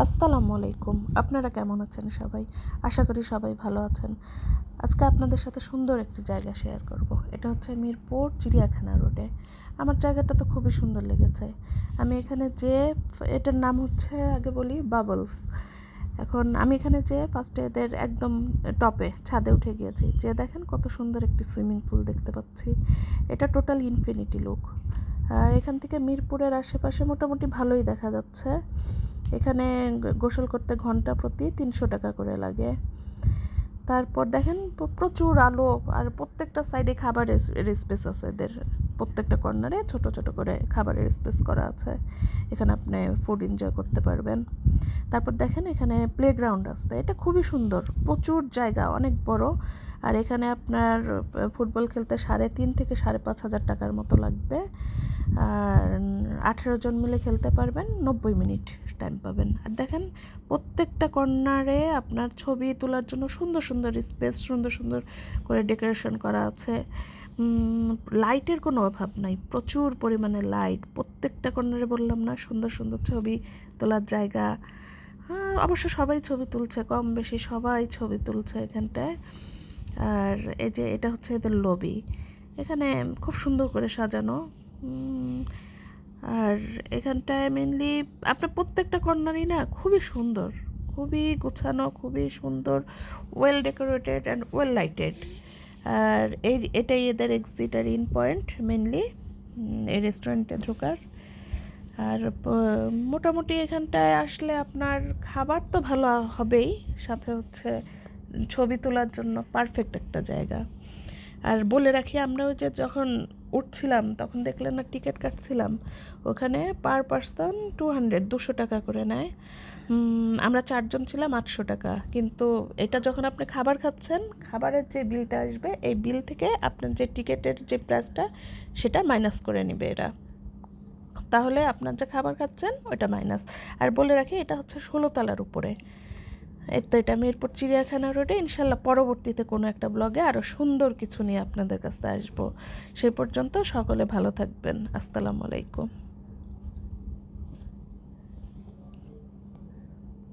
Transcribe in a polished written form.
আসসালামু আলাইকুম। আপনারা কেমন আছেন সবাই? আশা করি সবাই ভালো আছেন। আজকে আপনাদের সাথে সুন্দর একটি জায়গা শেয়ার করব। এটা হচ্ছে মিরপুর চিড়িয়াখানা রোডে। আমার জায়গাটা তো খুবই সুন্দর লেগেছে। আমি এখানে এটার নাম হচ্ছে, আগে বলি, বাবলস। এখন আমি এখানে ফার্স্টে এদের একদম টপে ছাদে উঠে গিয়েছি। দেখেন কত সুন্দর একটি সুইমিং পুল দেখতে পাচ্ছি। এটা টোটাল ইনফিনিটি লুক। আর এখান থেকে মিরপুরের আশেপাশে মোটামুটি ভালোই দেখা যাচ্ছে। এখানে গোসল করতে ঘন্টা প্রতি 300 টাকা করে লাগে। তারপর দেখেন প্রচুর আলো, আর প্রত্যেকটা সাইডে খাবারের স্পেস আছে এদের। প্রত্যেকটা কর্নারে ছোট ছোট করে খাবারের স্পেস করা আছে। এখানে আপনি ফুড এনজয় করতে পারবেন। তারপর দেখেন এখানে প্লেগ্রাউন্ড আছে। এটা খুবই সুন্দর, প্রচুর জায়গা, অনেক বড়। আর এখানে আপনার ফুটবল খেলতে 3,500 থেকে 5,500 টাকার মতো লাগবে। আর 18 জন মিলে খেলতে পারবেন, 90 মিনিট টাইম পাবেন। আর দেখেন প্রত্যেকটা কর্নারে আপনার ছবি তোলার জন্য সুন্দর সুন্দর স্পেস, সুন্দর সুন্দর করে ডেকোরেশন করা আছে। লাইটের কোনো অভাব নাই, প্রচুর পরিমাণে লাইট। প্রত্যেকটা কর্নারে বললাম না, সুন্দর সুন্দর ছবি তোলার জায়গা। অবশ্য সবাই ছবি তুলছে, কম বেশি সবাই ছবি তুলছে এখানটায়। আর এটা হচ্ছে এদের লবি। এখানে খুব সুন্দর করে সাজানো। আর এখানটায় মেনলি আপনার প্রত্যেকটা কর্নারই না খুবই সুন্দর, খুবই গোছানো, খুবই সুন্দর, well decorated and well lighted. আর এটাই এদের এক্সিট আর ইন পয়েন্ট মেনলি এই রেস্টুরেন্টে ঢোকার। আর মোটামুটি এখানটায় আসলে আপনার খাবার তো ভালো হবেই, সাথে হচ্ছে ছবি তোলার জন্য পারফেক্ট একটা জায়গা। আর বলে রাখি, আমরা যখন উঠছিলাম তখন দেখলেন না, টিকিট কাটছিলাম, ওখানে পার পার্সন 200 টাকা করে নেয়। আমরা 4 জন ছিলাম, 800 টাকা। কিন্তু এটা যখন আপনি খাবার খাচ্ছেন, খাবারের যে বিলটা আসবে, এই বিল থেকে আপনার যে টিকিটের যে প্রাইসটা সেটা মাইনাস করে নেবে এরা। তাহলে আপনার যে খাবার খাচ্ছেন ওইটা মাইনাস। আর বলে রাখি, এটা হচ্ছে 16 তলার উপরে। এটা মিরপুর চিড়িয়াখানা রোডে। ইনশাল্লাহ পরবর্তীতে কোনো একটা ব্লগে আরও সুন্দর কিছু নিয়ে আপনাদের কাছে আসবো। সেই পর্যন্ত সকলে ভালো থাকবেন। আসসালামু আলাইকুম।